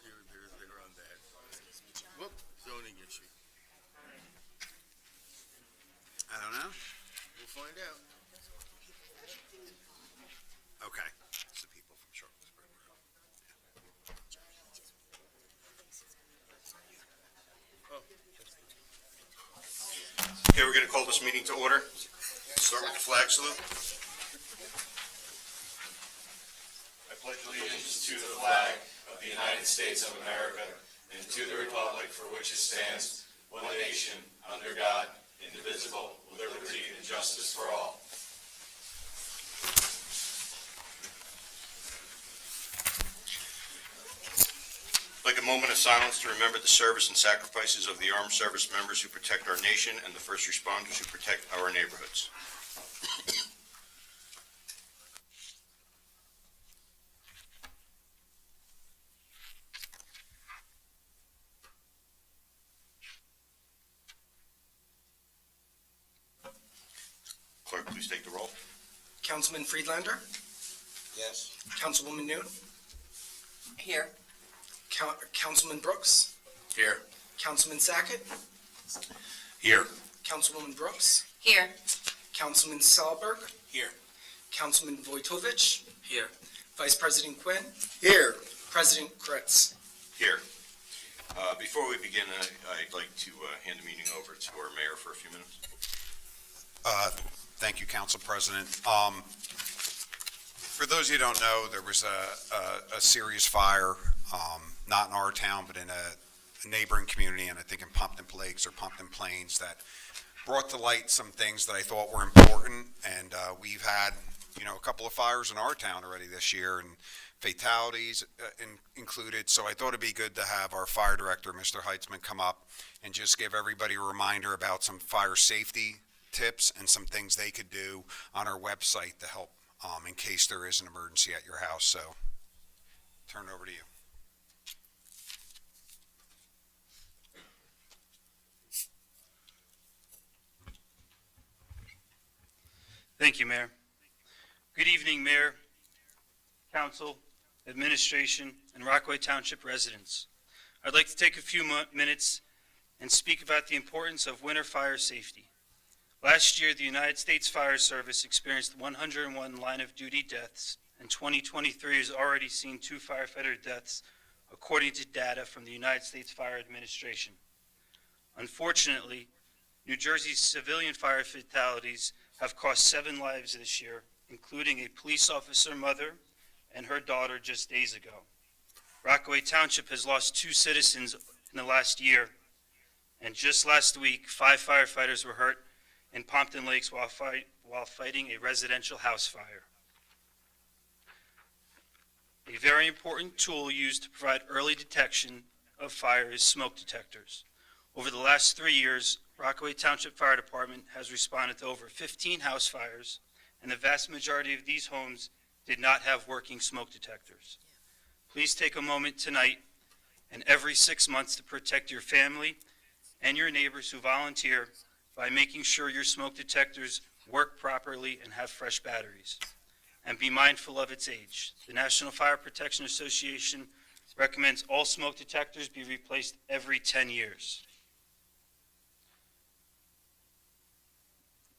Here later on that. Whoop, zoning issue. I don't know. We'll find out. Okay. It's the people from Charlottesville. Okay, we're going to call this meeting to order. Start with the flag salute. I pledge allegiance to the flag of the United States of America and to the republic for which it stands, one nation, under God, indivisible, with liberty and justice for all. I'd like a moment of silence to remember the service and sacrifices of the armed service members who protect our nation and the first responders who protect our neighborhoods. Clerk, please take the roll. Councilman Friedlander, Yes. Councilwoman Noon, Here. Councilman Brooks, Here. Councilman Sackett, Here. Councilwoman Brooks, Here. Councilman Sahlberg, Here. Councilman Vojtovich, Here. Vice President Quinn, Here. President Kretz. Here. Before we begin, I'd like to hand the meeting over to our mayor for a few minutes. Thank you, Council President. For those of you who don't know, there was a serious fire, not in our town, but in a neighboring community, and I think in Pumpkin Lakes or Pumpkin Plains, that brought to light some things that I thought were important. And we've had, a couple of fires in our town already this year, and fatalities included. So I thought it'd be good to have our fire director, Mr. Heitzman, come up and just give everybody a reminder about some fire safety tips and some things they could do on our website to help in case there is an emergency at your house. So, turn it over to you. Thank you, Mayor. Good evening, Mayor, Council, Administration, and Rockaway Township residents. I'd like to take a few minutes and speak about the importance of winter fire safety. Last year, the United States Fire Service experienced 101 line-of-duty deaths, and 2023 has already seen 2 firefighter deaths, according to data from the United States Fire Administration. Unfortunately, New Jersey's civilian fire fatalities have cost 7 lives this year, including a police officer mother and her daughter just days ago. Rockaway Township has lost 2 citizens in the last year, and just last week, 5 firefighters were hurt in Pompton Lakes while fighting a residential house fire. A very important tool used to provide early detection of fire is smoke detectors. Over the last 3 years, Rockaway Township Fire Department has responded to over 15 house fires, and the vast majority of these homes did not have working smoke detectors. Please take a moment tonight and every 6 months to protect your family and your neighbors who volunteer by making sure your smoke detectors work properly and have fresh batteries. And be mindful of its age. The National Fire Protection Association recommends all smoke detectors be replaced every 10 years.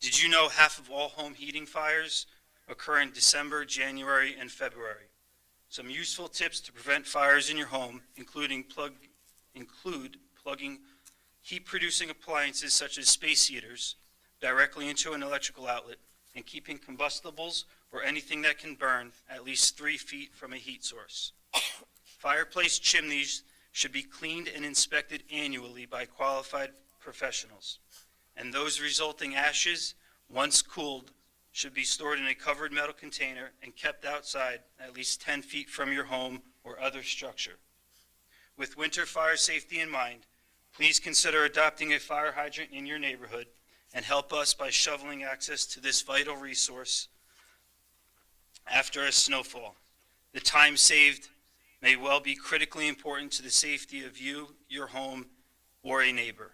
Did you know half of all home heating fires occur in December, January, and February? Some useful tips to prevent fires in your home include plugging heat-producing appliances such as space heaters directly into an electrical outlet, and keeping combustibles or anything that can burn at least 3 feet from a heat source. Fireplace chimneys should be cleaned and inspected annually by qualified professionals, and those resulting ashes, once cooled, should be stored in a covered metal container and kept outside at least 10 feet from your home or other structure. With winter fire safety in mind, please consider adopting a fire hydrant in your neighborhood and help us by shoveling access to this vital resource after a snowfall. The time saved may well be critically important to the safety of you, your home, or a neighbor.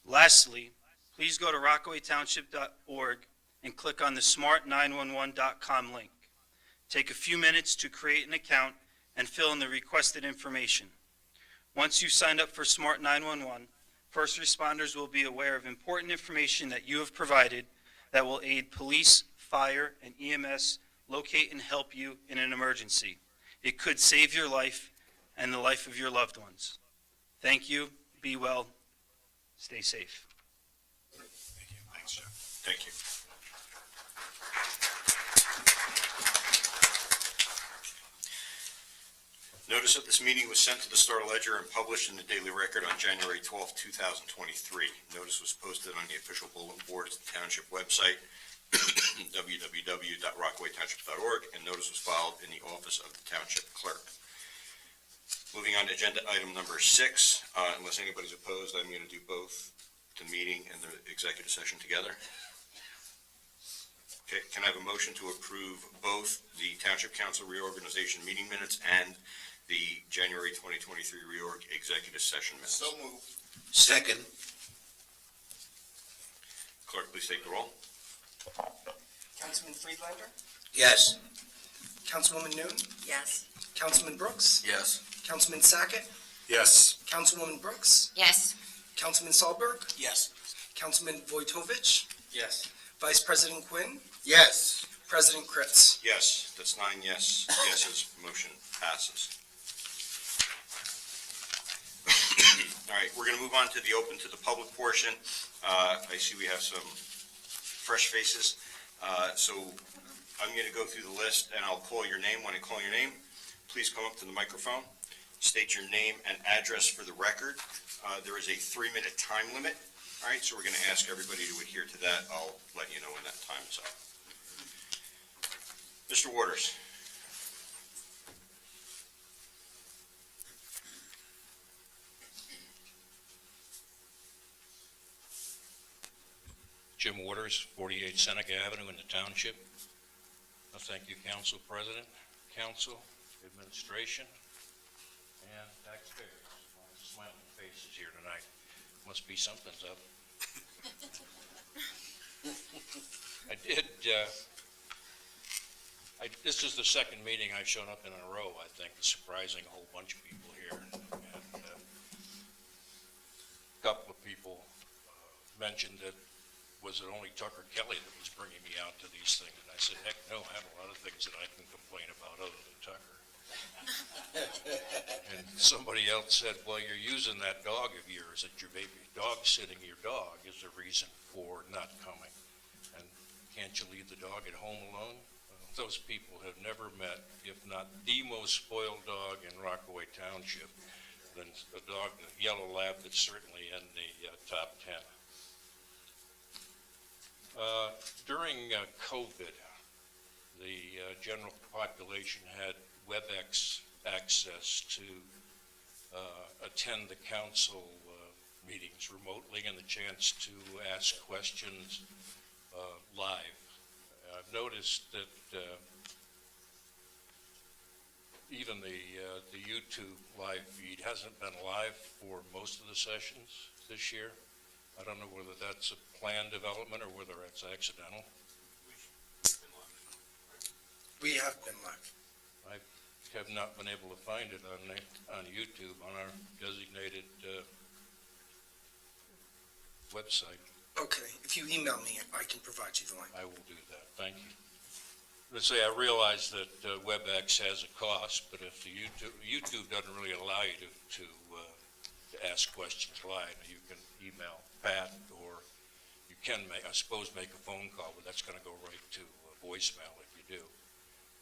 Lastly, please go to rockawaytownship.org and click on the smart911.com link. Take a few minutes to create an account and fill in the requested information. Once you signed up for Smart 911, first responders will be aware of important information that you have provided that will aid police, fire, and EMS locate and help you in an emergency. It could save your life and the life of your loved ones. Thank you. Be well. Stay safe. Thanks, Jeff. Thank you. Notice of this meeting was sent to the Star Ledger and published in the Daily Record on January 12, 2023. Notice was posted on the official bulletin board at the township website, www.rockawaytownship.org, and notice was filed in the office of the township clerk. Moving on to agenda item number 6, unless anybody's opposed, I'm going to do both the meeting and the executive session together. Okay, can I have a motion to approve both the Township Council reorganization meeting minutes and the January 2023 reorg executive session minutes? So moved. Second. Clerk, please take the roll. Councilman Friedlander? Yes. Councilwoman Noon? Yes. Councilman Brooks? Yes. Councilman Sackett? Yes. Councilwoman Brooks? Yes. Councilman Sahlberg? Yes. Councilman Vojtovich? Yes. Vice President Quinn? Yes. President Kritz? Yes, that's 9 yeses, motion passes. All right, we're going to move on to the open to the public portion. I see we have some fresh faces. So I'm going to go through the list, and I'll call your name. When I call your name, please come up to the microphone, state your name and address for the record. There is a 3-minute time limit. All right, so we're going to ask everybody to adhere to that. I'll let you know when that time is up. Mr. Waters. Jim Waters, 48 Seneca Avenue in the township. Thank you, Council President, Council, Administration, and taxpayers. Smiling faces here tonight. Must be something's up. This is the second meeting I've shown up in a row, I think, surprising a whole bunch of people here. And a couple of people mentioned that was it only Tucker Kelly that was bringing me out to these things? And I said, heck no, I have a lot of things that I can complain about other than Tucker. And somebody else said, well, you're using that dog of yours, that your baby dog sitting your dog is the reason for not coming. And can't you leave the dog at home alone? Those people have never met, if not the most spoiled dog in Rockaway Township, than a dog, the yellow lab, that's certainly in the top 10. During COVID, the general population had WebEx access to attend the council meetings remotely and the chance to ask questions live. I've noticed that even the YouTube live feed hasn't been live for most of the sessions this year. I don't know whether that's a planned development or whether it's accidental. We have been live. I have not been able to find it on YouTube on our designated website. Okay, if you email me, I can provide you the link. I will do that. Thank you. Let's say I realize that WebEx has a cost, but if the YouTube doesn't really allow you to ask questions live, you can email Pat, or you can make a phone call, but that's going to go right to voicemail if you do.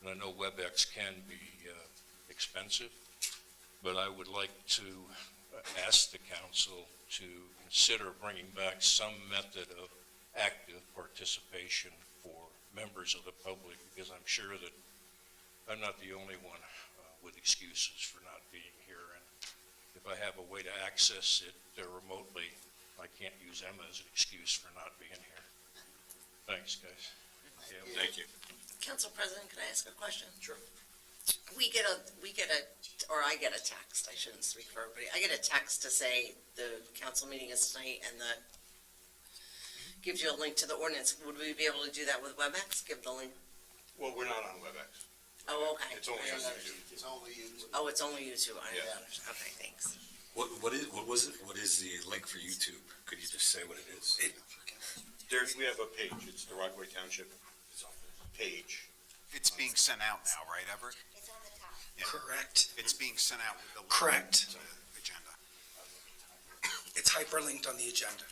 And I know WebEx can be expensive, but I would like to ask the council to consider bringing back some method of active participation for members of the public, because I'm sure that I'm not the only one with excuses for not being here. And if I have a way to access it remotely, I can't use Emma as an excuse for not being here. Thanks, guys. Yeah, thank you. Council President, can I ask a question? Sure. I get a text, I shouldn't speak for everybody, I get a text to say the council meeting is tonight and gives you a link to the ordinance. Would we be able to do that with WebEx? Give the link? Well, we're not on WebEx. Oh, okay. It's only I us don't that do. It's only you. Oh, it's only YouTube. I Yeah. understand. Okay, thanks. What was it? What is the link for YouTube? Could you just say what it is? We have a page, it's the Rockaway Township page. It's being sent out now, right, Everett? It's on the top. Yeah. Correct. It's being sent out with the link Correct. to the agenda. It's hyperlinked on the agenda.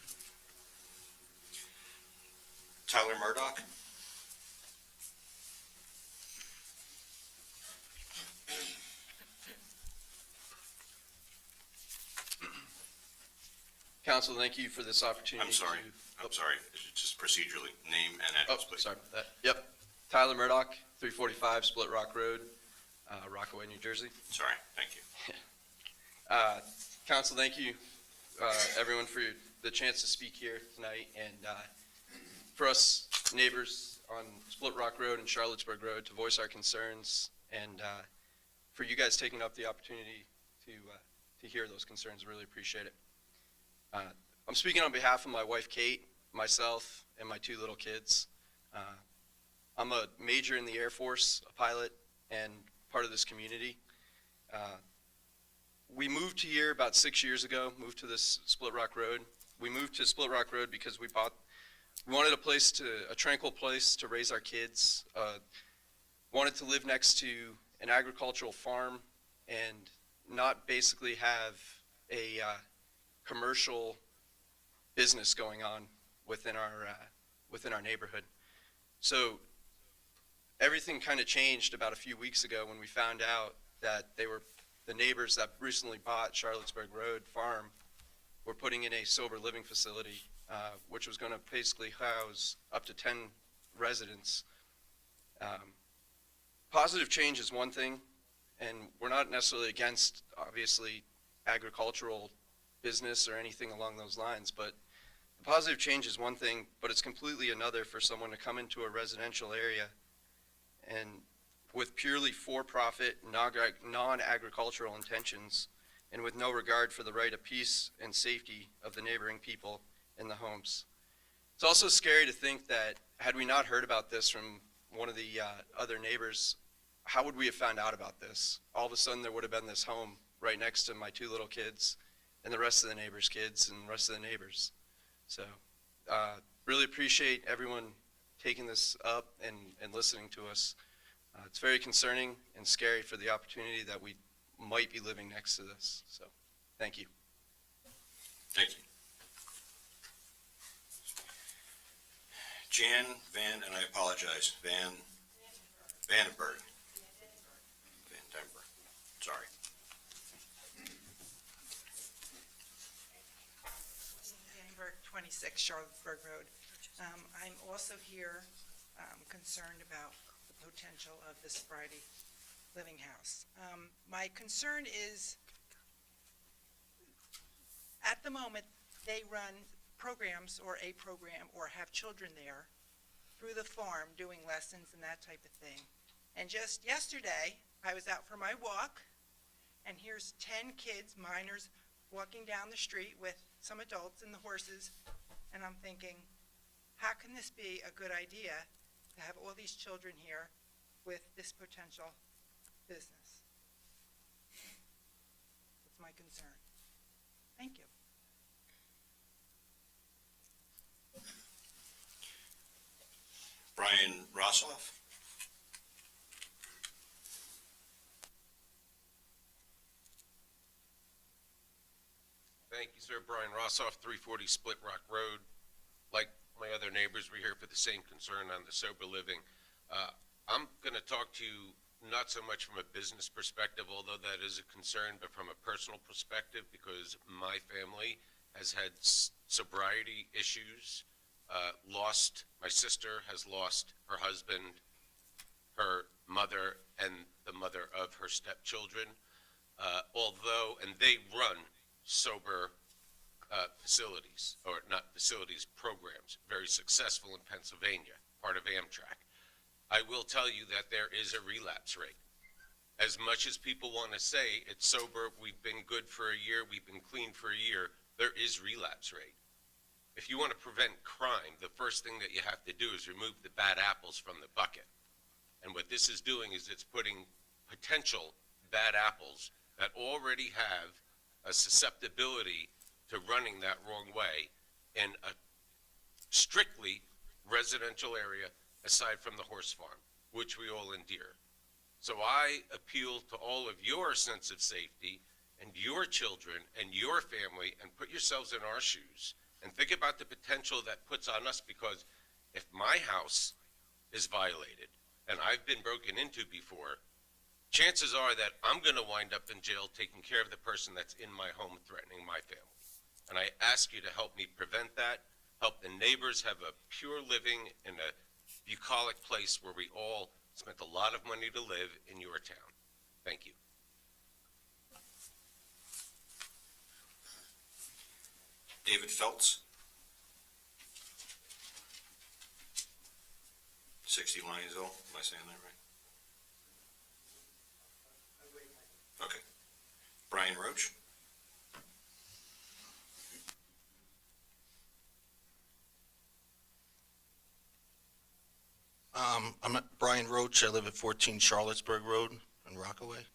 Tyler Murdoch? Council, thank you for this opportunity. I'm sorry, just procedurally, name and Oh, address, please. sorry about that. Yep. Tyler Murdoch, 345 Split Rock Road, Rockaway, New Jersey. Sorry, thank you. Council, thank you, everyone, for the chance to speak here tonight. And for us neighbors on Split Rock Road and Charlottesburg Road to voice our concerns, and for you guys taking up the opportunity to hear those concerns. Really appreciate it. I'm speaking on behalf of my wife, Kate, myself, and my 2 little kids. I'm a major in the Air Force, a pilot, and part of this community. We moved here about 6 years ago, moved to this Split Rock Road. We moved to Split Rock Road because we wanted a tranquil place to raise our kids, wanted to live next to an agricultural farm and not basically have a commercial business going on within our neighborhood. So everything kind of changed about a few weeks ago when we found out that the neighbors that recently bought Charlottesburg Road Farm were putting in a sober living facility, which was going to basically house up to 10 residents. Positive change is one thing, and we're not necessarily against, obviously, agricultural business or anything along those lines, but the positive change is one thing, but it's completely another for someone to come into a residential area and with purely for-profit, non-agricultural intentions, and with no regard for the right of peace and safety of the neighboring people in the homes. It's also scary to think that had we not heard about this from one of the other neighbors, how would we have found out about this? All of a sudden there would have been this home right next to my 2 little kids and the rest of the neighbors' kids and the rest of the neighbors. So really appreciate everyone taking this up and listening to us. It's very concerning and scary for the opportunity that we might be living next to this. So thank you. Thank you. Jan Van, and I apologize, Vandenberg. Van Denver, sorry. Denver, 26 Charlottesburg Road. I'm also here concerned about the potential of the sobriety living house. My concern is, at the moment, they run programs or a program or have children there through the farm doing lessons and that type of thing. And just yesterday, I was out for my walk, and here's 10 kids, minors, walking down the street with some adults and the horses, and I'm thinking, how can this be a good idea to have all these children here with this potential business? That's my concern. Thank you. Brian Rossoff. Thank you, sir. Brian Rossoff, 340 Split Rock Road. Like my other neighbors, we're here for the same concern on the sober living. I'm going to talk to you not so much from a business perspective, although that is a concern, but from a personal perspective, because my family has had sobriety issues. My sister has lost her husband, her mother, and the mother of her stepchildren. And they run sober facilities, or not facilities, programs, very successful in Pennsylvania, part of Amtrak. I will tell you that there is a relapse rate. As much as people want to say it's sober, we've been good for a year, we've been clean for a year, there is relapse rate. If you want to prevent crime, the first thing that you have to do is remove the bad apples from the bucket. And what this is doing is it's putting potential bad apples that already have a susceptibility to running that wrong way in a strictly residential area aside from the horse farm, which we all endear. So I appeal to all of your sense of safety and your children and your family, and put yourselves in our shoes and think about the potential that puts on us, because if my house is violated and I've been broken into before, chances are that I'm going to wind up in jail taking care of the person that's in my home threatening my family. And I ask you to help me prevent that, help the neighbors have a pure living in a bucolic place where we all spent a lot of money to live in your town. Thank you. David Feltz. 60 Lions Hill, am I saying that right? Okay. Brian Roach. I'm Brian Roach. I live at 14 Charlottesburg Road in Rockaway.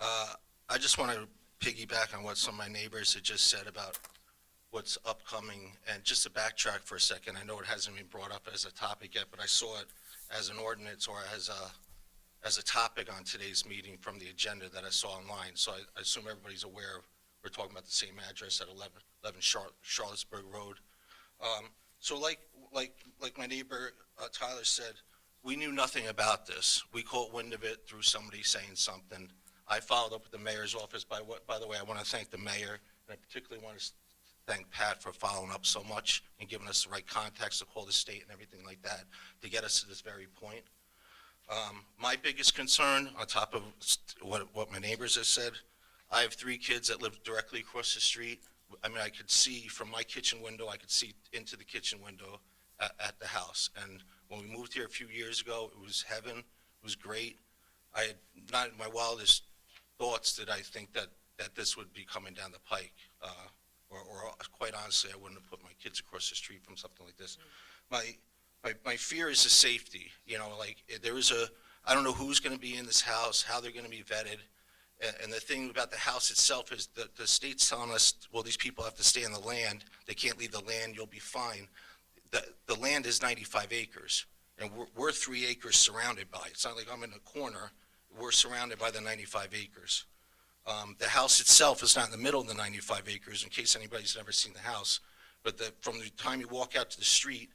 I just want to piggyback on what some of my neighbors had just said about what's upcoming, and just to backtrack for a second. I know it hasn't been brought up as a topic yet, but I saw it as an ordinance or as a topic on today's meeting from the agenda that I saw online. So I assume everybody's aware we're talking about the same address at 11 Charlottesburg Road. So like my neighbor Tyler said, we knew nothing about this. We caught wind of it through somebody saying something. I followed up with the mayor's office. By the way, I want to thank the mayor, and I particularly want to thank Pat for following up so much and giving us the right contacts to call the state and everything like that to get us to this very point. My biggest concern, on top of what my neighbors have said, I have 3 kids that live directly across the street. I mean, I could see from my kitchen window, I could see into the kitchen window at the house. And when we moved here a few years ago, it was heaven. It was great. I had not in my wildest thoughts did I think that this would be coming down the pike. Or quite honestly, I wouldn't have put my kids across the street from something like this. My fear is the safety. You know, like I don't know who's going to be in this house, how they're going to be vetted. And the thing about the house itself is that the state's telling us, well, these people have to stay on the land. They can't leave the land. You'll be fine. The land is 95 acres, and we're 3 acres surrounded by it. It's not like I'm in a corner. We're surrounded by the 95 acres. The house itself is not in the middle of the 95 acres, in case anybody's never seen the house. But from the time you walk out to the street,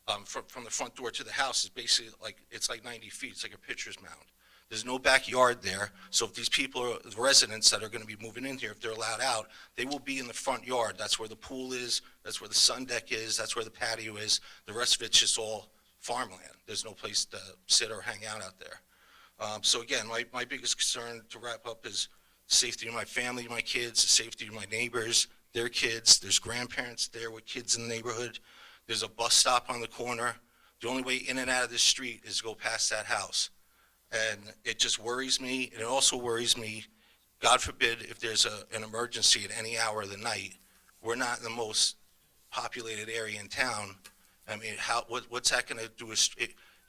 from the front door to the house, is basically it's like 90 feet. It's like a pitcher's mound. There's no backyard there, so if these people are residents that are going to be moving in here, if they're allowed out, they will be in the front yard. That's where the pool is, that's where the sun deck is, that's where the patio is. The rest of it's just all farmland. There's no place to sit or hang out there. So again, my biggest concern to wrap up is safety of my family, my kids, the safety of my neighbors, their kids. There's grandparents there with kids in the neighborhood. There's a bus stop on the corner. The only way in and out of this street is to go past that house. And it just worries me. And it also worries me, God forbid, if there's an emergency at any hour of the night. We're not in the most populated area in town. I mean, what's that going to do?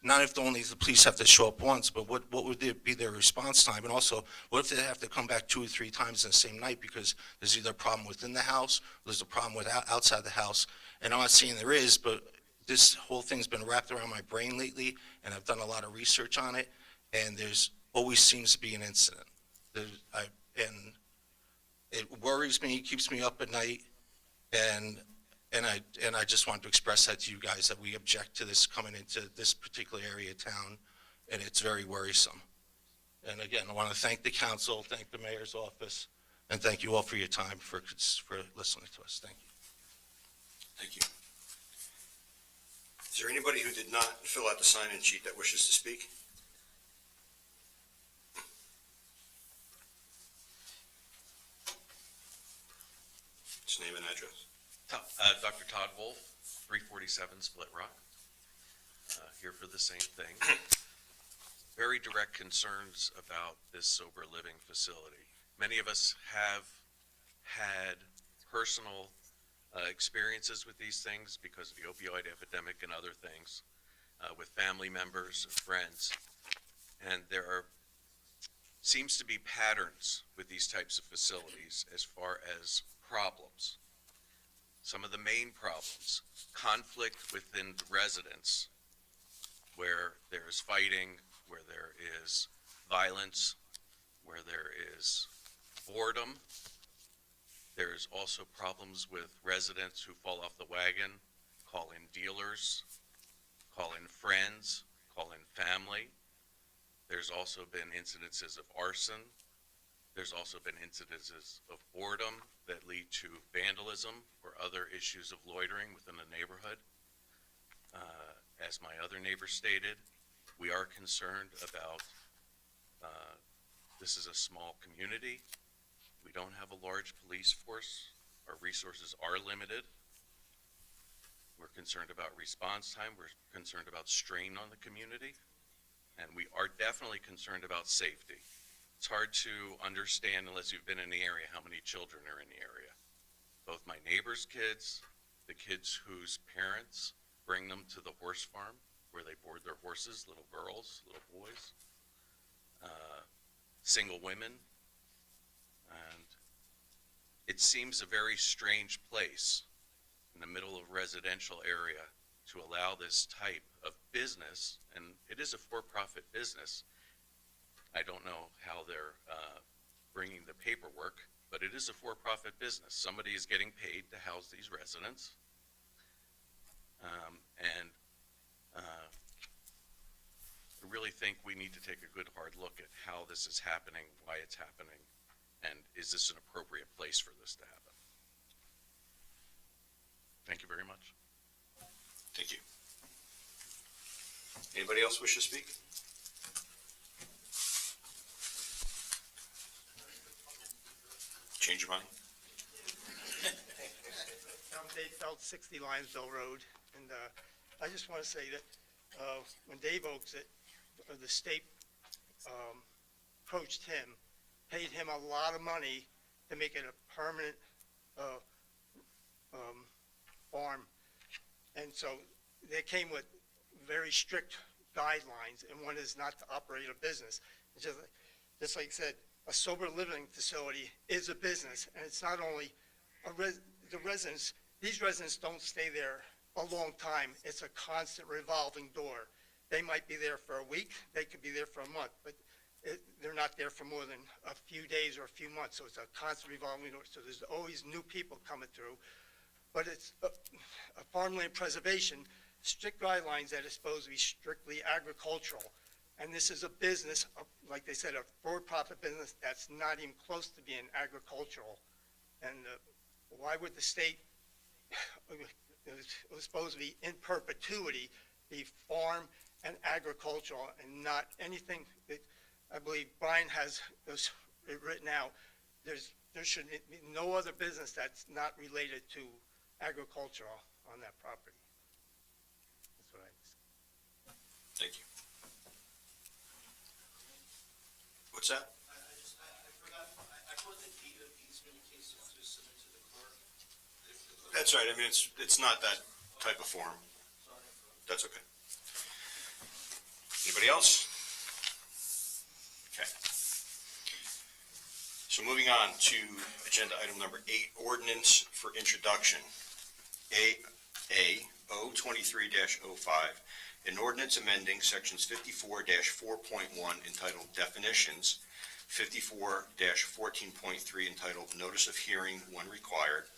Not if only the police have to show up once, but what would be their response time? And also, what if they have to come back 2 or 3 times in the same night because there's either a problem within the house, or there's a problem with outside the house? And I'm not saying there is, but this whole thing's been wrapped around my brain lately, and I've done a lot of research on it. And there's always seems to be an incident. And it worries me, keeps me up at night, and I just want to express that to you guys, that we object to this coming into this particular area of town, and it's very worrisome. And again, I want to thank the council, thank the mayor's office, and thank you all for your time, for listening to us. Thank you. Thank you. Is there anybody who did not fill out the sign-in sheet that wishes to speak? Just name and address. Dr. Todd Wolf, 347 Split Rock, here for the same thing. Very direct concerns about this sober living facility. Many of us have had personal experiences with these things because of the opioid epidemic and other things, with family members and friends. And there are seems to be patterns with these types of facilities as far as problems. Some of the main problems, conflict within the residents, where there's fighting, where there is violence, where there is boredom. There's also problems with residents who fall off the wagon, call in dealers, call in friends, call in family. There's also been incidences of arson. There's also been incidences of boredom that lead to vandalism or other issues of loitering within the neighborhood. As my other neighbor stated, we are concerned about, this is a small community. We don't have a large police force. Our resources are limited. We're concerned about response time. We're concerned about strain on the community. And we are definitely concerned about safety. It's hard to understand unless you've been in the area how many children are in the area. Both my neighbor's kids, the kids whose parents bring them to the horse farm where they board their horses, little girls, little boys, single women. And it seems a very strange place in the middle of a residential area to allow this type of business, and it is a for-profit business. I don't know how they're bringing the paperwork, but it is a for-profit business. Somebody is getting paid to house these residents. I really think we need to take a good hard look at how this is happening, why it's happening, and is this an appropriate place for this to happen? Thank you very much. Thank you. Anybody else wish to speak? Change your mind? I'm Dave Felt, 60 Lionsville Road, and I just want to say that when Dave Oaks, the state approached him, paid him a lot of money to make it a permanent farm, and so they came with very strict guidelines, and one is not to operate a business. It's just like I said, a sober living facility is a business, and it's not only the residents. These residents don't stay there a long time. It's a constant revolving door. They might be there for a week, they could be there for a month, but they're not there for more than a few days or a few months, so it's a constant revolving door. So there's always new people coming through. But it's a farmland preservation, strict guidelines that are supposed to be strictly agricultural. And this is a business, like they said, a for-profit business that's not even close to being agricultural. And why would the state, it was supposed to be in perpetuity, be farm and agricultural and not anything that, I believe Brian has this written out. There should be no other business that's not related to agricultural on that property. That's what I say. Thank you. What's that? I forgot, I put the deed of easement cases to submit to the clerk. That's right. I mean, it's not that type of form. That's okay. Anybody else? Okay. So moving on to agenda item number 8, ordinance for introduction. O 23-05, an ordinance amending sections 54-4.1 entitled definitions, 54-14.3 entitled notice of hearing when required,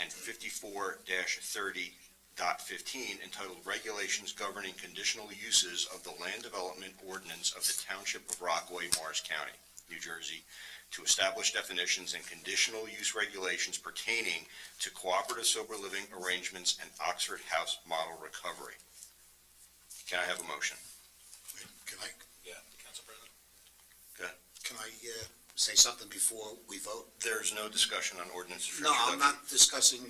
and 54-30.15 entitled regulations governing conditional uses of the land development ordinance of the Township of Rockaway, Morris County, New Jersey, to establish definitions and conditional use regulations pertaining to cooperative sober living arrangements and Oxford House model recovery. Can I have a motion? Can I, Yeah, Council President. Go ahead. can I say something before we vote? There's no discussion on ordinance for No, I'm introduction. not discussing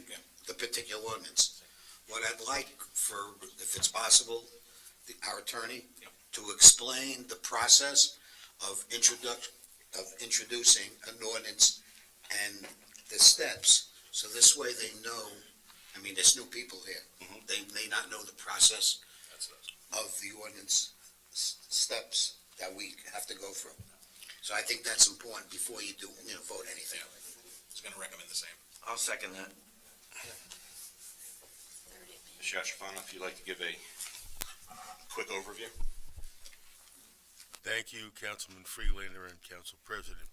the particular ordinance. What I'd like for, if it's possible, our attorney to explain the process of introducing an ordinance and the steps, so this way they know, I mean, there's new people here. They may not know the process of the ordinance steps that we have to go through. So I think that's important before you do, vote anything. I was gonna recommend the same. I'll second that. Mr. Shafano, if you'd like to give a quick overview? Thank you, Councilman Freelander and Council President.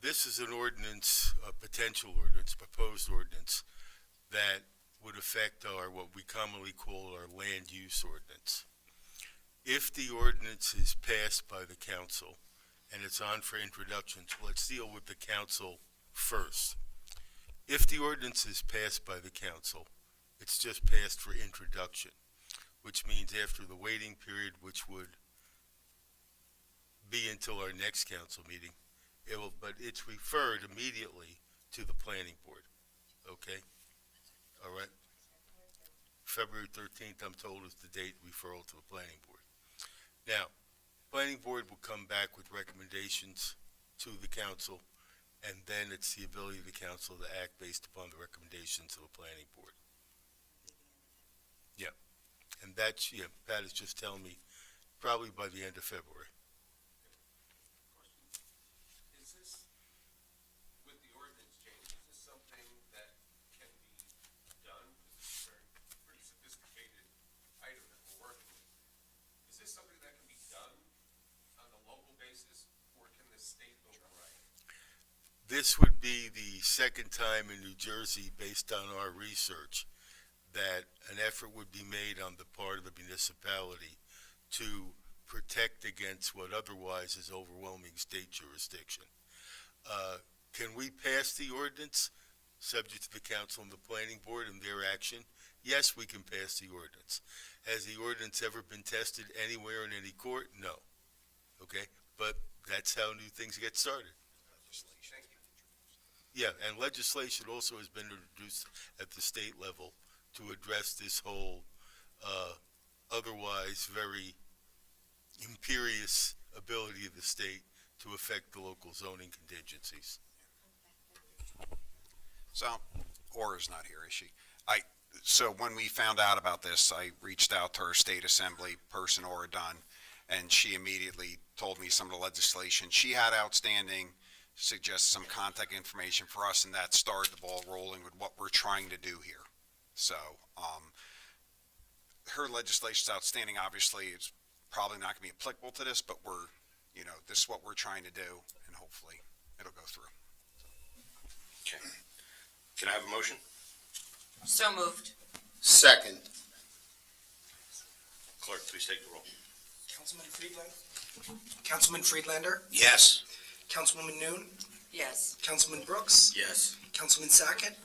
This is an ordinance, a potential ordinance, proposed ordinance, that would affect our, what we commonly call our land use ordinance. If the ordinance is passed by the council and it's on for introduction, so let's deal with the council first. If the ordinance is passed by the council, it's just passed for introduction, which means after the waiting period, which would be until our next council meeting, but it's referred immediately to the planning board, okay? All right? February 13th, I'm told, is the date referral to the planning board. Now, planning board will come back with recommendations to the council, and then it's the ability of the council to act based upon the recommendations of the planning board. Yeah, and that's, Pat is just telling me, probably by the end of February. Is this, with the ordinance change, is this something that can be done? It's a pretty sophisticated item that we're working with. Is this something that can be done on a local basis, or can the state override? This would be the second time in New Jersey, based on our research, that an effort would be made on the part of the municipality to protect against what otherwise is overwhelming state jurisdiction. Can we pass the ordinance, subject to the council and the planning board and their action? Yes, we can pass the ordinance. Has the ordinance ever been tested anywhere in any court? No. Okay, but that's how new things get started. Yeah, and legislation also has been introduced at the state level to address this whole otherwise very imperious ability of the state to affect the local zoning contingencies. So, Aura's not here, is she? So when we found out about this, I reached out to our state assembly person, Aura Dunn, and she immediately told me some of the legislation she had outstanding, suggested some contact information for us, and that started the ball rolling with what we're trying to do here. So, her legislation's outstanding. Obviously, it's probably not gonna be applicable to this, but we're, this is what we're trying to do, and hopefully it'll go through. Okay. Can I have a motion? So moved. Second. Clerk, please take the roll. Councilman Friedlander, Yes. Councilwoman Noon, Yes. Councilman Brooks, Yes. Councilman Sackett,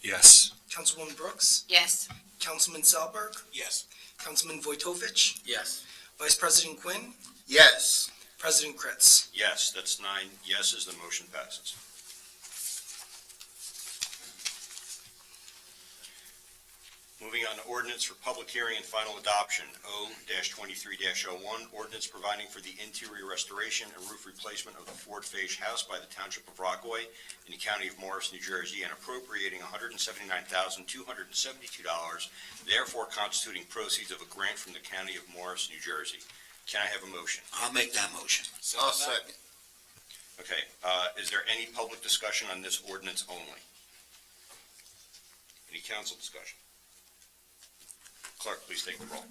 Yes. Councilwoman Brooks, Yes. Councilman Salberg, Yes. Councilman Vojtovich, Yes. Vice President Quinn, Yes. President Kritz. Yes, that's 9 yeses, the motion passes. Moving on to ordinance for public hearing and final adoption, O-23-01, ordinance providing for the interior restoration and roof replacement of the Ford Fascia House by the Township of Rockaway in the County of Morris, New Jersey, and appropriating $179,272, therefore constituting proceeds of a grant from the County of Morris, New Jersey. Can I have a motion? I'll make that motion. I'll second. Okay, is there any public discussion on this ordinance only? Any council discussion? Clerk, please take the roll.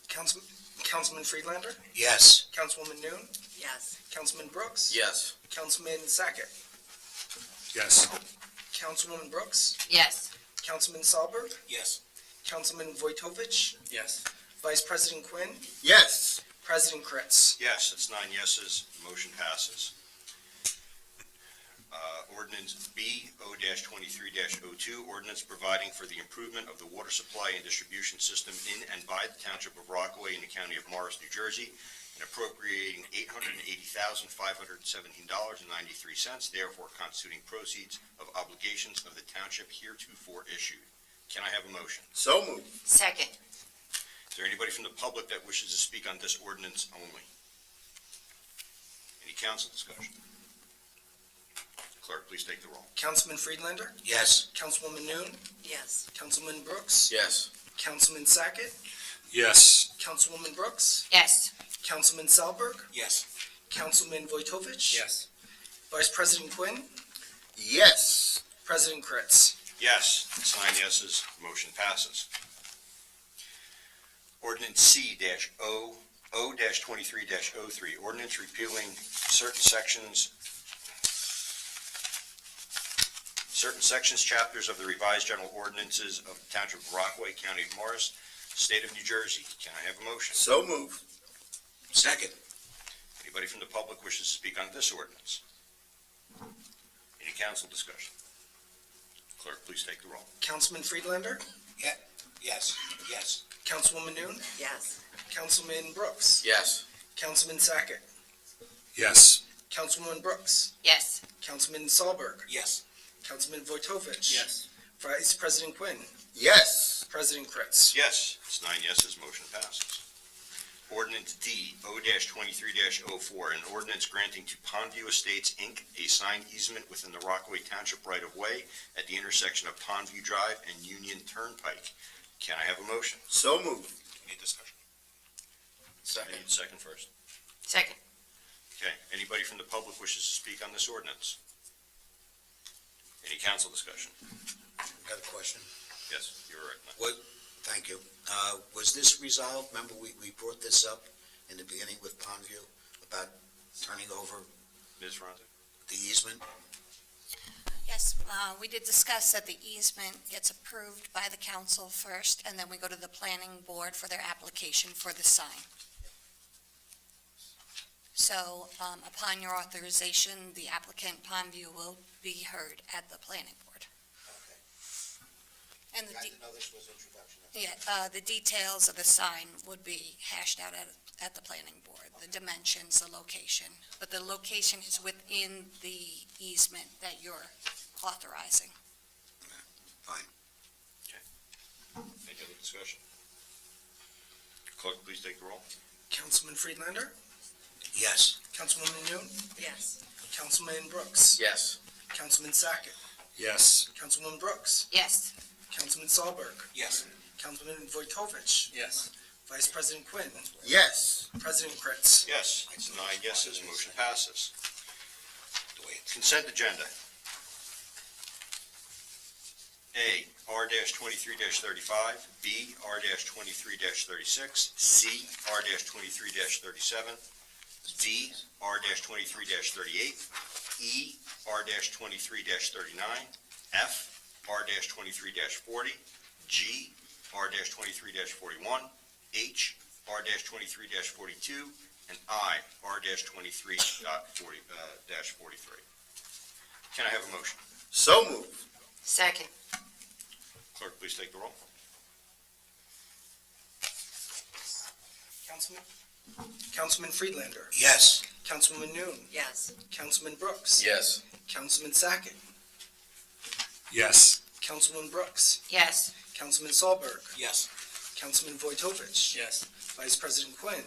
Councilman Friedlander, Yes. Councilwoman Noon, Yes. Councilman Brooks, Yes. Councilman Sackett, Yes. Councilwoman Brooks, Yes. Councilman Salberg, Yes. Councilman Vojtovich, Yes. Vice President Quinn, Yes. President Kritz. Yes, it's 9 yeses, motion passes. Ordinance B, O-23-02, ordinance providing for the improvement of the water supply and distribution system in and by the Township of Rockaway in the County of Morris, New Jersey, and appropriating $880,517.93, therefore constituting proceeds of obligations of the township heretofore issued. Can I have a motion? So moved. Second. Is there anybody from the public that wishes to speak on this ordinance only? Any council discussion? Clerk, please take the roll. Councilman Friedlander, Yes. Councilwoman Noon, Yes. Councilman Brooks, Yes. Councilman Sackett, Yes. Councilwoman Brooks, Yes. Councilman Salberg, Yes. Councilman Vojtovich? Yes. Vice President Quinn? Yes. President Kritz? Yes, it's 9 yeses, motion passes. Ordinance C-O-23-03, ordinance repealing certain sections, chapters of the revised general ordinances of the Township of Rockaway, County of Morris, State of New Jersey. Can I have a motion? So moved. Second. Anybody from the public wishes to speak on this ordinance? Any council discussion? Clerk, please take the roll. Councilman Friedlander? Yes. Yes. Councilwoman Noon? Yes. Councilman Brooks? Yes. Councilman Sackett? Yes. Councilwoman Brooks? Yes. Councilman Sahlberg? Yes. Councilman Vojtovich? Yes. Vice President Quinn? Yes. President Kritz? Yes, it's 9 yeses, motion passes. Ordinance D, O-23-04, an ordinance granting to Pondview Estates, Inc., a signed easement within the Rockaway Township right-of-way at the intersection of Pondview Drive and Union Turnpike. Can I have a motion? So moved. Any discussion? Second. I need a second first. Second. Okay, anybody from the public wishes to speak on this ordinance? Any council discussion? Got a question? Yes, you're right. Thank you. Was this resolved? Remember, we brought this up in the beginning with Pondview about turning over Ms. Ronzi? the easement? Yes, we did discuss that the easement gets approved by the council first, and then we go to the planning board for their application for the sign. So upon your authorization, the applicant Pondview will be heard at the planning board. And I didn't know this was introduction. the details of the sign would be hashed out at the planning board, the dimensions, the location. But the location is within the easement that you're authorizing. Fine. Any other discussion? Clerk, please take the roll. Councilman Friedlander? Yes. Councilwoman Noon? Yes. Councilman Brooks? Yes. Councilman Sackett? Yes. Councilwoman Brooks? Yes. Councilman Sahlberg? Yes. Councilman Vojtovich? Yes. Vice President Quinn? Yes. President Kritz? Yes, it's 9 yeses, motion passes. Consent agenda. A, R-23-35, B, R-23-36, C, R-23-37, D, R-23-38, E, R-23-39, F, R-23-40, G, R-23-41, H, R-23-42, and I, R-23.43. Can I have a motion? So moved. Second. Clerk, please take the roll. Councilman Friedlander? Yes. Councilwoman Noon? Yes. Councilman Brooks? Yes. Councilman Sackett? Yes. Councilwoman Brooks? Yes. Councilman Sahlberg? Yes. Councilman Vojtovich? Yes. Vice President Quinn?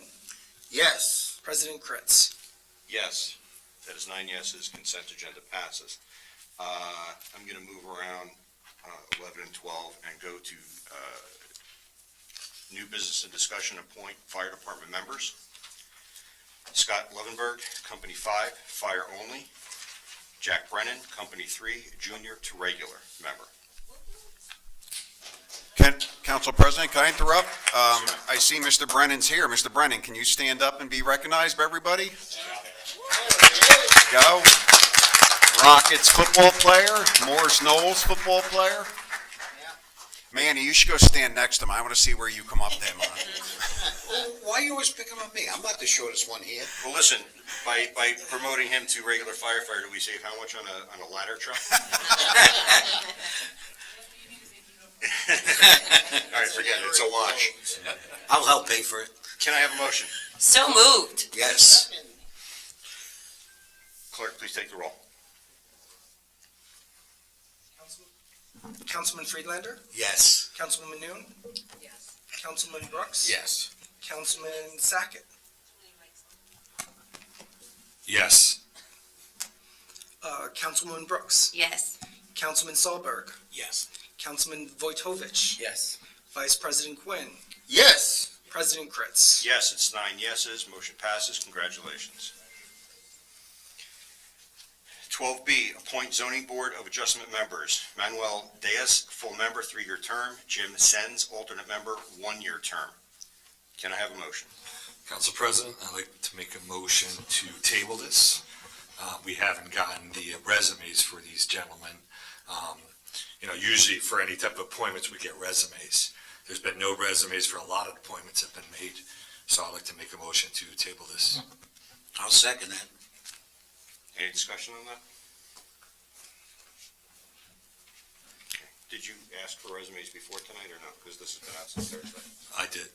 Yes. President Kritz? Yes, that is 9 yeses, consent agenda passes. I'm going to move around 11 and 12 and go to new business and discussion, appoint fire department members. Scott Levenberg, Company 5, fire only. Jack Brennan, Company 3, junior to regular member. Council President, can I interrupt? I see Mr. Brennan's here. Mr. Brennan, can you stand up and be recognized by everybody? Go. Rockets football player, Morris Knowles football player. Manny, you should go stand next to him. I want to see where you come up there, man. Why are you always picking on me? I'm not the shortest one here. Well, listen, by promoting him to regular firefighter, we save how much on a ladder truck? All right, forget it, it's a wash. I'll help pay for it. Can I have a motion? So moved. Yes. Clerk, please take the roll. Councilman Friedlander? Yes. Councilwoman Noon? Yes. Councilman Brooks? Yes. Councilman Sackett? Yes. Councilwoman Brooks? Yes. Councilman Sahlberg? Yes. Councilman Vojtovich? Yes. Vice President Quinn? Yes. President Kritz? Yes, it's 9 yeses, motion passes, congratulations. 12B, appoint zoning board of adjustment members. Manuel Diaz, full member, 3-year term. Jim Sens, alternate member, 1-year term. Can I have a motion? Council President, I'd like to make a motion to table this. We haven't gotten the resumes for these gentlemen. Usually for any type of appointments, we get resumes. There's been no resumes for a lot of appointments that have been made, so I'd like to make a motion to table this. I'll second that. Any discussion on that? Did you ask for resumes before tonight or no? Because this has been out since Thursday. I did.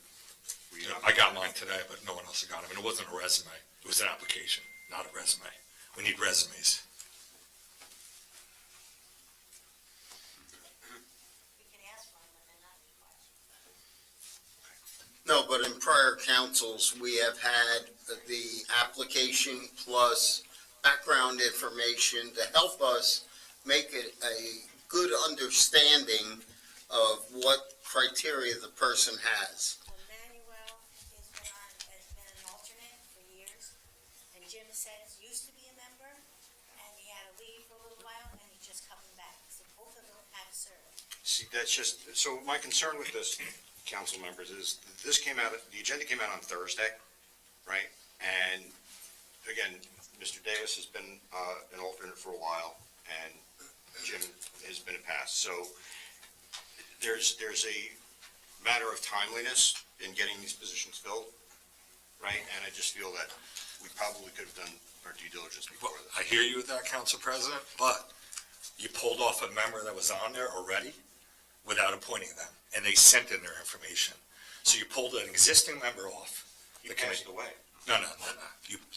I got mine today, but no one else got them, and it wasn't a resume. It was an application, not a resume. We need resumes. No, but in prior councils, we have had the application plus background information to help us make it a good understanding of what criteria the person has. Manuel has been an alternate for years, and Jim says used to be a member, and he had to leave for a little while, and he's just coming back, so both of them have served. See, that's just, so my concern with this, council members, is this came out, the agenda came out on Thursday, right? And again, Mr. Davis has been an alternate for a while, and Jim has been a past. So there's a matter of timeliness in getting these positions filled, right? And I just feel that we probably could have done our due diligence before this. I hear you with that, Council President, but you pulled off a member that was on there already without appointing them, and they sent in their information. So you pulled an existing member off. He passed away. No.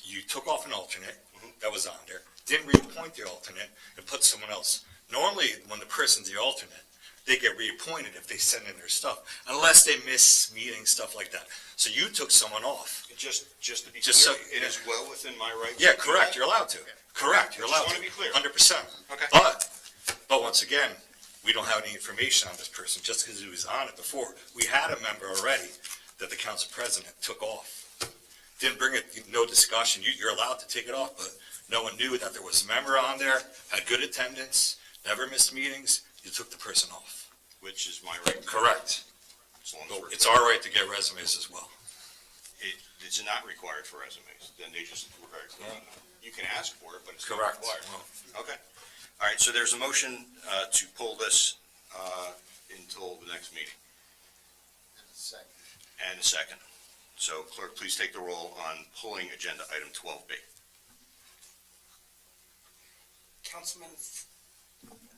You took off an alternate that was on there, didn't reappoint the alternate, and put someone else. Normally, when the person's the alternate, they get reappointed if they send in their stuff, unless they miss meetings, stuff like that. So you took someone off. Just to be Just clear, so- it is well within my rights. Yeah, to do correct, that. you're allowed to. Correct, you're allowed Just to. want to be clear. 100%. Okay. But once again, we don't have any information on this person, just because he was on it before. We had a member already that the council president took off. Didn't bring it, no discussion, you're allowed to take it off, but no one knew that there was a member on there, had good attendance, never missed meetings, you took the person off. Which is my right. Correct. As long as we're It's our right to get resumes as well. It's not required for resumes, then they just were very clear on that. You can ask for it, but it's not Correct. required. Okay. All right, so there's a motion to pull this until the next meeting, and a second. So clerk, please take the roll on pulling agenda item 12B.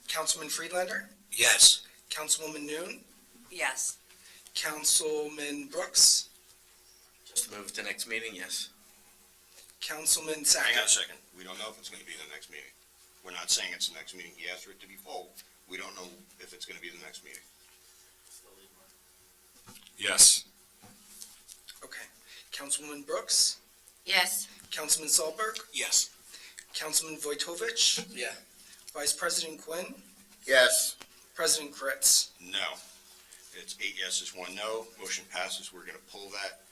Councilman Friedlander, Yes. Councilwoman Noon, Yes. Councilman Brooks, Just move to next meeting, yes. Councilman Hang on a Sackett. second, we don't know if it's going to be the next meeting. We're not saying it's the next meeting, he asked for it to be pulled. We don't know if it's going to be the next meeting. Yes. Okay. Councilwoman Brooks, Yes. Councilman Sahlberg, Yes. Councilman Vojtovich, Yeah. Vice President Quinn, Yes. President Kritz. No. It's 8 yeses, 1 no. Motion passes. We're going to pull that.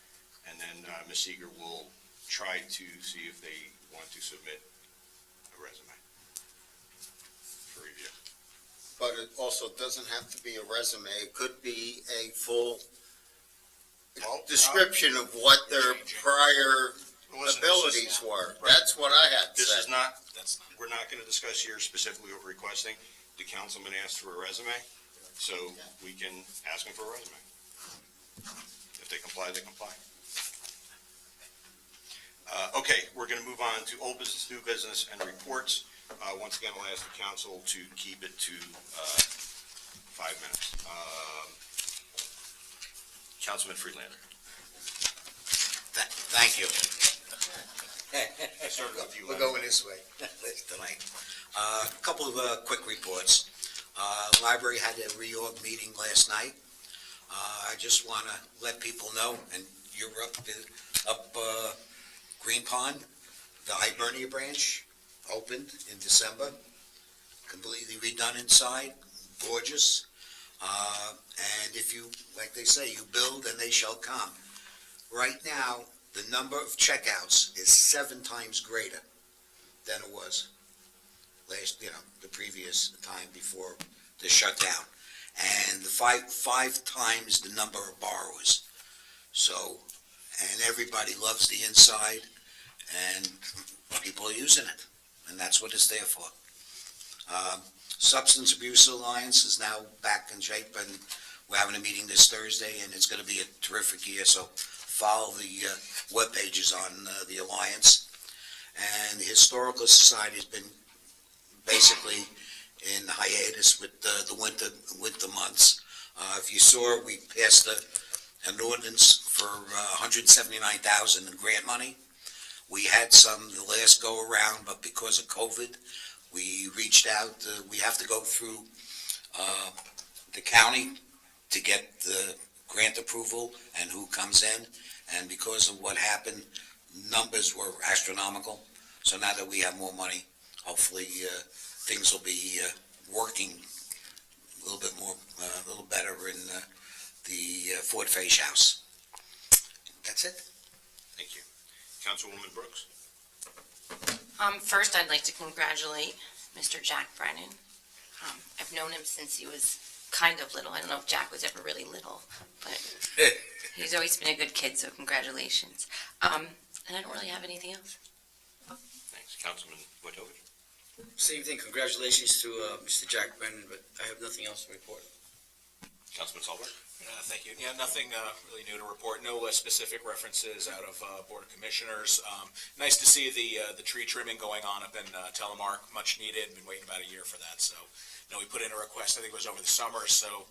And then Ms. Seeger will try to see if they want to submit a resume for review. But it also doesn't have to be a resume. It could be a full description of what their prior Listen, abilities were. That's what I had This is said. not, we're not going to discuss here specifically what we're requesting. The councilman asked for a resume, so we can ask him for a resume. If they comply, they comply. Okay, we're going to move on to old business, new business, and reports. Once again, I'll ask the council to keep it to 5 minutes. Councilman Friedlander. Thank you. I started with you. We're going this way tonight. A couple of quick reports. Library had a reorg meeting last night. I just want to let people know, and you're up Green Pond, the Hibernia branch opened in December, completely redone inside, gorgeous. And if you, like they say, you build and they shall come. Right now, the number of checkouts is 7 times greater than it was. the previous time before the shutdown. And the five times the number of borrowers. So, and everybody loves the inside, and people are using it, and that's what it's there for. Substance Abuse Alliance is now back in shape, and we're having a meeting this Thursday, and it's going to be a terrific year, so follow the web pages on the Alliance. And the Historical Society has been basically in hiatus with the winter months. If you saw, we passed an ordinance for $179,000 in grant money. We had some the last go around, but because of COVID, we reached out. We have to go through the county to get the grant approval and who comes in. And because of what happened, numbers were astronomical. So now that we have more money, hopefully things will be working a little bit more, a little better in the Fort Face House. That's it. Thank you. Councilwoman Brooks? First, I'd like to congratulate Mr. Jack Brennan. I've known him since he was kind of little. I don't know if Jack was ever really little, but he's always been a good kid, so congratulations. And I don't really have anything else. Thanks. Councilman Wojtovich? Same thing, congratulations to Mr. Jack Brennan, but I have nothing else to report. Councilman Solberg? Thank you. Yeah, nothing really new to report. No specific references out of Board of Commissioners. Nice to see the tree trimming going on up in Telemark, much needed. Been waiting about a year for that. So, we put in a request, I think it was over the summer. So,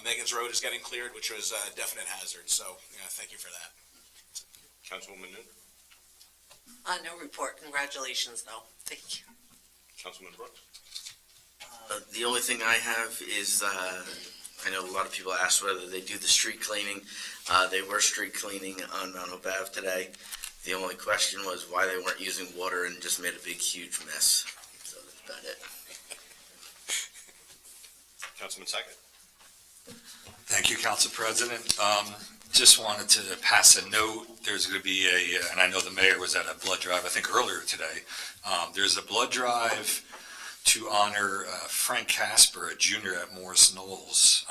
Megan's Road is getting cleared, which was a definite hazard. So, thank you for that. Councilwoman Noon? No report. Congratulations, though. Thank you. Councilman Brooks? The only thing I have is, I know a lot of people asked whether they do the street cleaning. They were street cleaning on Hope Ave today. The only question was why they weren't using water and just made a big, huge mess. So that's about it. Councilman Sackett? Thank you, Council President. Just wanted to pass a note. There's going to be and I know the mayor was at a blood drive, I think earlier today. There's a blood drive to honor Frank Casper, a junior at Morris Knowles,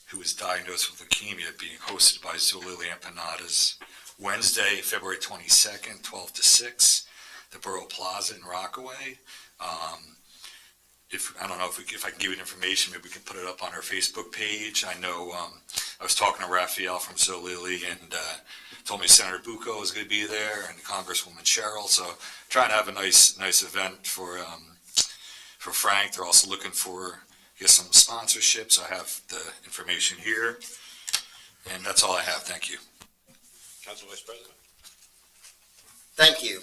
who was diagnosed with leukemia, being hosted by Zulily Empanadas Wednesday, February 22nd, 12 to 6, the Borough Plaza in Rockaway. I don't know if I can give you information, maybe we can put it up on our Facebook page. I know I was talking to Raphael from Zulily and told me Senator Bucco is going to be there and Congresswoman Cheryl. So trying to have a nice event for Frank. They're also looking for some sponsorships. I have the information here, and that's all I have. Thank you. Council Vice President? Thank you.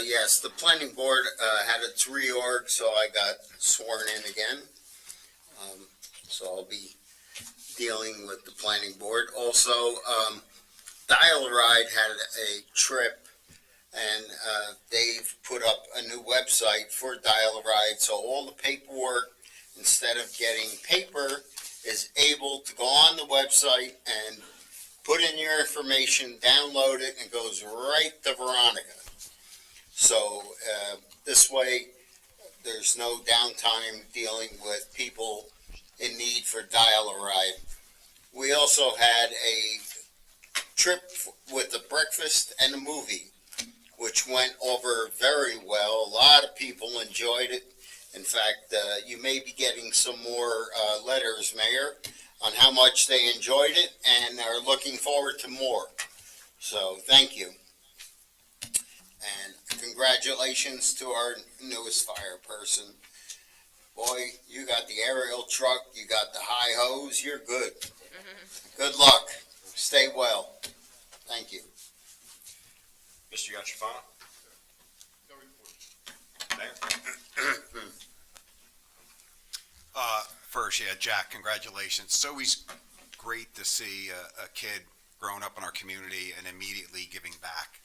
Yes, the planning board had its reorg, so I got sworn in again. So I'll be dealing with the planning board. Also, Dial-A-Ride had a trip, and they've put up a new website for Dial-A-Ride, so all the paperwork, instead of getting paper, is able to go on the website and put in your information, download it, and it goes right to Veronica. So this way, there's no downtime dealing with people in need for Dial-A-Ride. We also had a trip with the breakfast and a movie, which went over very well. A lot of people enjoyed it. In fact, you may be getting some more letters, Mayor, on how much they enjoyed it and are looking forward to more. So, thank you. And congratulations to our newest fire person. Boy, you got the aerial truck, you got the high hose, you're good. Good luck. Stay well. Thank you. Mr. Yachafano? No report. Mayor? First, Jack, congratulations. It's always great to see a kid growing up in our community and immediately giving back.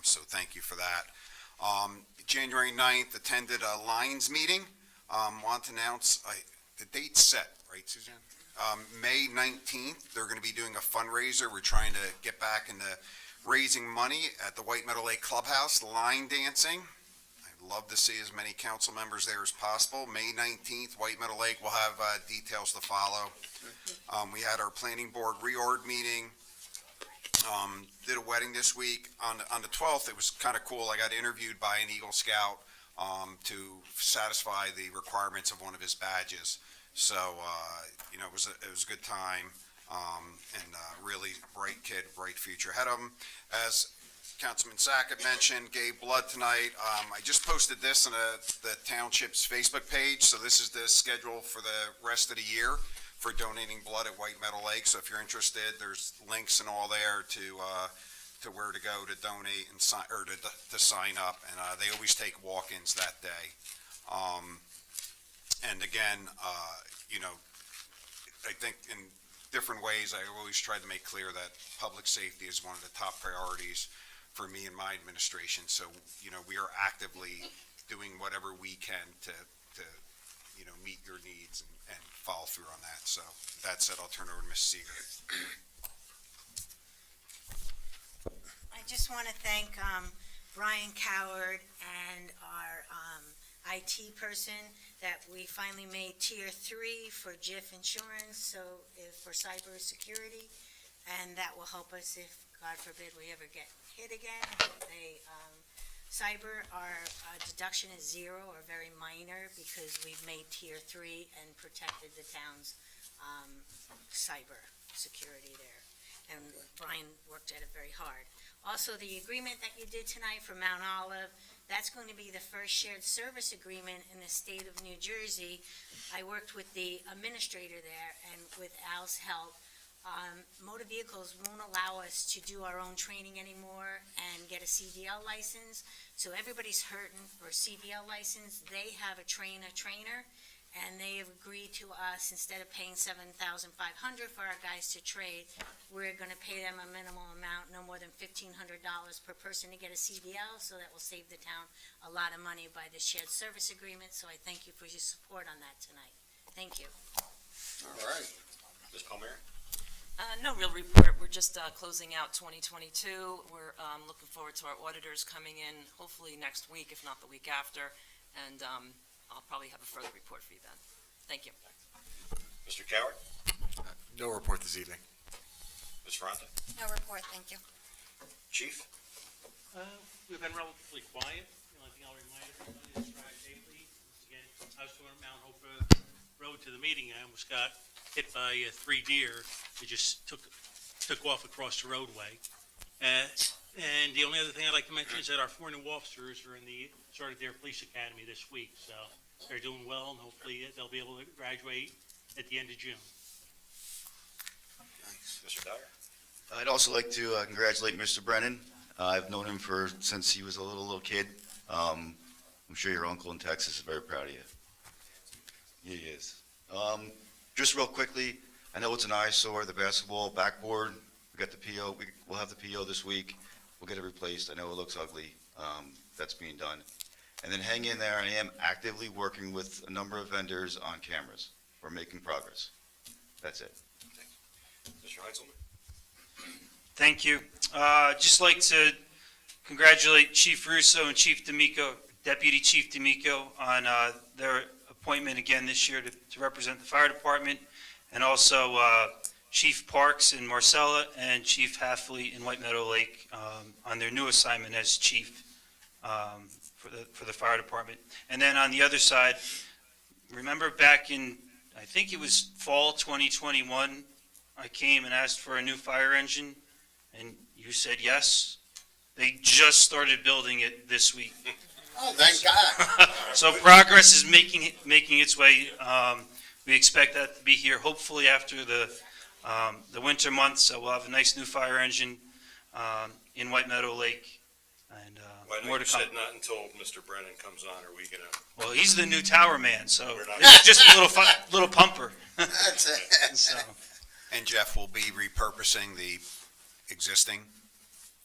So thank you for that. January 9th, attended a Lions meeting. Want to announce the date's set, right, Suzanne? May 19th, they're going to be doing a fundraiser. We're trying to get back into raising money at the White Meadow Lake Clubhouse, line dancing. I love to see as many council members there as possible. May 19th, White Meadow Lake, we'll have details to follow. We had our planning board reorg meeting. Did a wedding this week. On the 12th, it was kind of cool. I got interviewed by an Eagle Scout to satisfy the requirements of one of his badges. So, it was a good time, and really bright kid, bright future ahead of him. As Councilman Sackett mentioned, gave blood tonight. I just posted this on the township's Facebook page, so this is the schedule for the rest of the year for donating blood at White Meadow Lake. So if you're interested, there's links and all there to where to go to donate and sign, or to sign up. And they always take walk-ins that day. And again, I think in different ways, I always try to make clear that public safety is one of the top priorities for me and my administration. So, we are actively doing whatever we can to meet your needs and follow through on that. So that said, I'll turn it over to Ms. Seeger. I just want to thank Brian Coward and our IT person that we finally made Tier 3 for JIF insurance, so for cyber security, and that will help us if, God forbid, we ever get hit again. Cyber, our deduction is 0 or very minor because we've made Tier 3 and protected the town's cyber security there. And Brian worked at it very hard. Also, the agreement that you did tonight for Mount Olive, that's going to be the first shared service agreement in the state of New Jersey. I worked with the administrator there, and with Al's help, motor vehicles won't allow us to do our own training anymore and get a CDL license. So everybody's hurting for a CDL license. They have a trainer, and they have agreed to us, instead of paying $7,500 for our guys to trade, we're going to pay them a minimal amount, no more than $1,500 per person to get a CDL, so that will save the town a lot of money by the shared service agreement. So I thank you for your support on that tonight. Thank you. All right. Ms. Palmieri? No real report. We're just closing out 2022. We're looking forward to our auditors coming in hopefully next week, if not the week after, and I'll probably have a further report for you then. Thank you. Mr. Coward? No report this evening. Ms. Ferrante? No report, thank you. Chief? We've been relatively quiet. The only thing I'll remind everybody is drive safely. Once again, I was going Mount Hope Road to the meeting. I almost got hit by 3 deer. They just took off across the roadway. And the only other thing I'd like to mention is that our 4 new officers are started their police academy this week. So they're doing well, and hopefully they'll be able to graduate at the end of June. Thanks. Mr. Dyer? I'd also like to congratulate Mr. Brennan. I've known him since he was a little kid. I'm sure your uncle in Texas is very proud of you. He is. Just real quickly, I know it's an eyesore, the basketball backboard. We got the PO. We'll have the PO this week. We'll get it replaced. I know it looks ugly. That's being done. And then hang in there. I am actively working with a number of vendors on cameras. We're making progress. That's it. Mr. Heitzelman? Thank you. Just like to congratulate Chief Russo and Chief D'Amico, Deputy Chief D'Amico, on their appointment again this year to represent the fire department, and also Chief Parks in Marcella and Chief Halfley in White Meadow Lake on their new assignment as chief for the fire department. And then on the other side, remember back in, I think it was fall 2021, I came and asked for a new fire engine, and you said yes. They just started building it this week. Oh, thank God. So progress is making its way. We expect that to be here hopefully after the winter months. So we'll have a nice new fire engine in White Meadow Lake, and more to come. You said not until Mr. Brennan comes on are we going to... Well, he's the new tower man, so it's just a little pumper. That's it. So, And Jeff will be repurposing the existing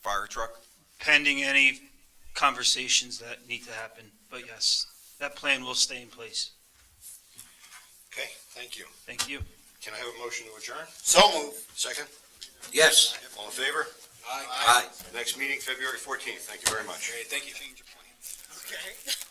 fire truck? pending any conversations that need to happen, but yes, that plan will stay in place. Okay, thank you. Thank you. Can I have a motion to adjourn? So moved. Second? Yes. All in favor? Aye. Next meeting, February 14th. Thank you very much. Thank you. Okay.